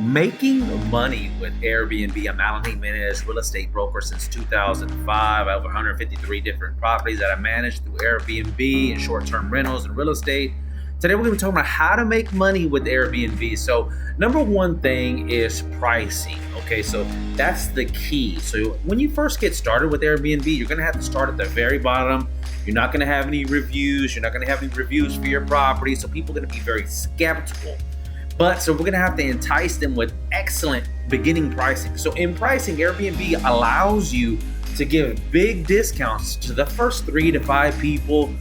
Making money with Airbnb. I'm Alan Jimenez, real estate broker since 2005. I have over 153 different properties that I manage through Airbnb and short-term rentals and real estate. Today we're going to be talking about how to make money with Airbnb. So number one thing is pricing. Okay, so that's the key. So when you first get started with Airbnb, you're going to have to start at the very bottom. You're not going to have any reviews. You're not going to have any reviews for your property. So people are going to be very skeptical. But so we're going to have to entice them with excellent beginning pricing. So in pricing, Airbnb allows you to give big discounts to the first 3 to 5 people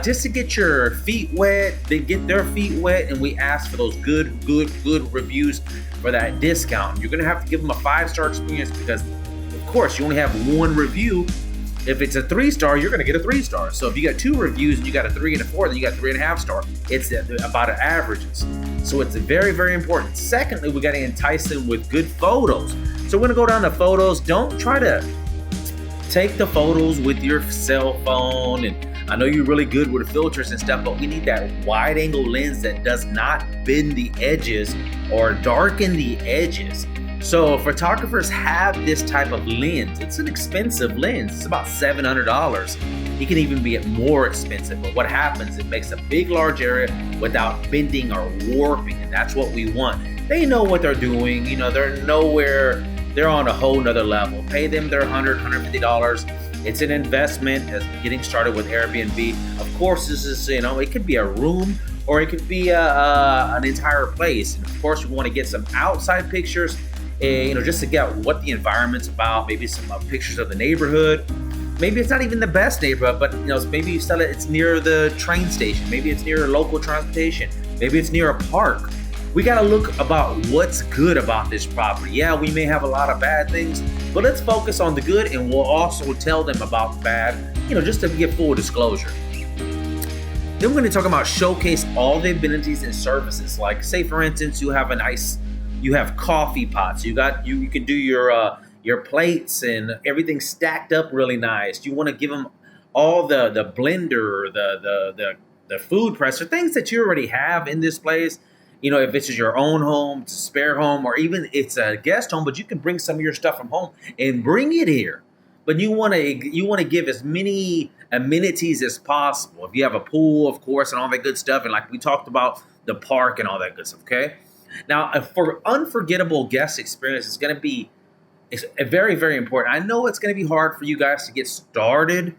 just to get your feet wet. They get their feet wet, and we ask for those good reviews for that discount. You're going to have to give them a 5-star experience because, of course, you only have one review. If it's a 3-star, you're going to get a 3-star. So if you got 2 reviews and you got a 3 and a 4, then you got 3.5 star. It's about averages. So it's very, very important. Secondly, we got to entice them with good photos. So we're going to go down to photos. Don't try to take the photos with your cell phone. And I know you're really good with filters and stuff, but we need that wide angle lens that does not bend the edges or darken the edges. So photographers have this type of lens. It's an expensive lens. It's about $700. It can even be more expensive. But what happens, it makes a big, large area without bending or warping. And that's what we want. They know what they're doing. You know, they're on a whole nother level. Pay them their $100, $150. It's an investment as getting started with Airbnb. Of course, this is, it could be a room or it could be an entire place. And of course, we want to get some outside pictures. Just to get what the environment's about, maybe some pictures of the neighborhood. Maybe it's not even the best neighborhood, but maybe you sell it. It's near the train station. Maybe it's near local transportation. Maybe it's near a park. We got to look about what's good about this property. Yeah, we may have a lot of bad things, but let's focus on the good, and we'll also tell them about the bad. Just to give full disclosure. Then we're going to talk about showcase all the amenities and services. Like, say for instance, you have coffee pots. You can do your plates and everything stacked up really nice. You want to give them all the blender, the food presser, things that you already have in this place. If it's your own home, it's a spare home, or even it's a guest home, but you can bring some of your stuff from home and bring it here. But you want to give as many amenities as possible. If you have a pool, of course, and all that good stuff, and like we talked about the park and all that good stuff. Okay. Now, for unforgettable guest experience, it's very, very important. I know it's going to be hard for you guys to get started,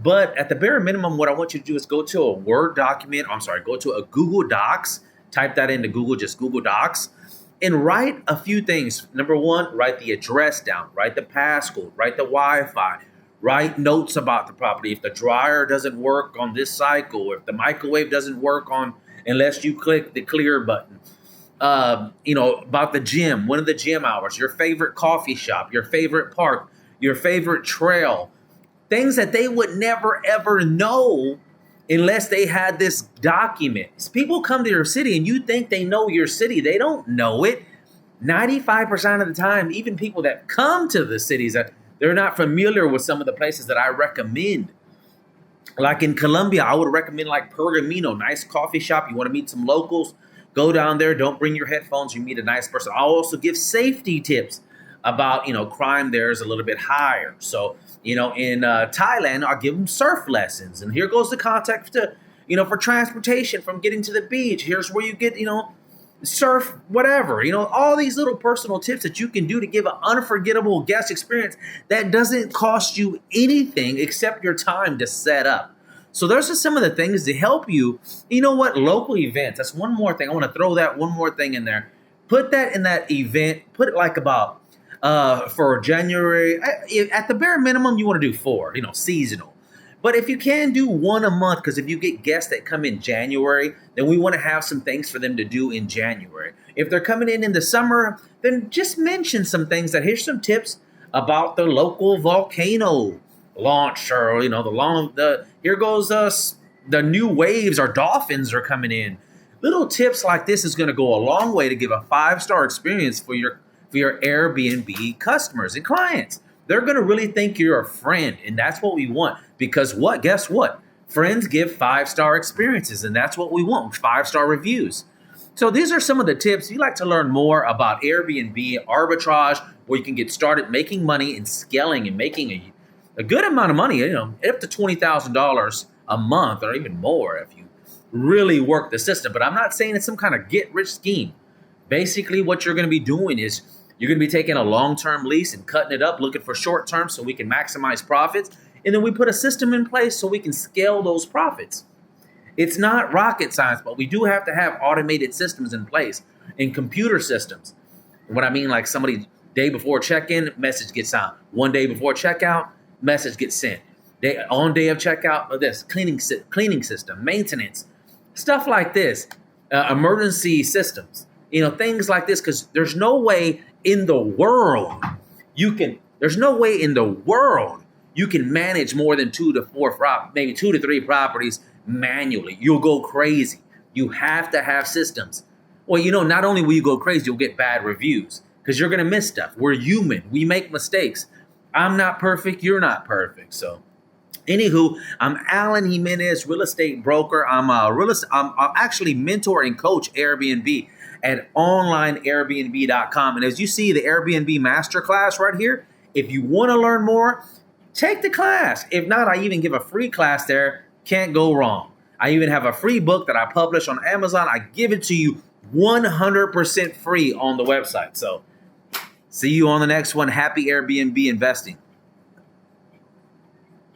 but at the bare minimum, what I want you to do is go to a Word document. Go to a Google Docs. Type that into Google, just Google Docs, and write a few things. Number one, write the address down, write the passcode, write the Wi-Fi, write notes about the property. If the dryer doesn't work on this cycle, if the microwave doesn't work unless you click the clear button. About the gym, one of the gym hours, your favorite coffee shop, your favorite park, your favorite trail, things that they would never, ever know unless they had this document. People come to your city and you think they know your city. They don't know it. 95% of the time, even people that come to the cities, they're not familiar with some of the places that I recommend. Like in Colombia, I would recommend like Pergamino, nice coffee shop. You want to meet some locals, go down there. Don't bring your headphones. You meet a nice person. I'll also give safety tips about, crime there is a little bit higher. So, in Thailand, I'll give them surf lessons. And here goes the contact for transportation from getting to the beach. Here's where you get, surf, whatever. All these little personal tips that you can do to give an unforgettable guest experience that doesn't cost you anything except your time to set up. So those are some of the things to help you. Local events. That's one more thing. I want to throw that one more thing in there. Put that in that event. Put it like about for January. At the bare minimum, you want to do 4, seasonal. But if you can do 1 a month, because if you get guests that come in January, then we want to have some things for them to do in January. If they're coming in the summer, then just mention some things that here's some tips about the local volcano launch, or here goes the new waves or dolphins are coming in. Little tips like this is going to go a long way to give a 5-star experience for your Airbnb customers and clients. They're going to really think you're a friend, and that's what we want. Because guess what? Friends give 5-star experiences, and that's what we want, 5-star reviews. So these are some of the tips. If you'd like to learn more about Airbnb arbitrage, where you can get started making money and scaling and making a good amount of money, up to $20,000 a month or even more if you really work the system. But I'm not saying it's some kind of get rich scheme. Basically, what you're going to be doing is you're going to be taking a long-term lease and cutting it up, looking for short-term so we can maximize profits. And then we put a system in place so we can scale those profits. It's not rocket science, but we do have to have automated systems in place and computer systems. What I mean, like somebody day before check-in, message gets out. One day before checkout, message gets sent. On day of checkout, this cleaning system, maintenance, stuff like this, emergency systems, things like this. Because there's no way in the world you can manage more than 2 to 4, maybe 2 to 3 properties manually. You'll go crazy. You have to have systems. Well, not only will you go crazy, you'll get bad reviews because you're going to miss stuff. We're human. We make mistakes. I'm not perfect. You're not perfect. So anywho, I'm Alan Jimenez, real estate broker. I'm actually mentor and coach Airbnb at onlineairbnb.com. And as you see the Airbnb masterclass right here, if you want to learn more, take the class. If not, I even give a free class there. Can't go wrong. I even have a free book that I publish on Amazon. I give it to you 100% free on the website. So see you on the next one. Happy Airbnb investing.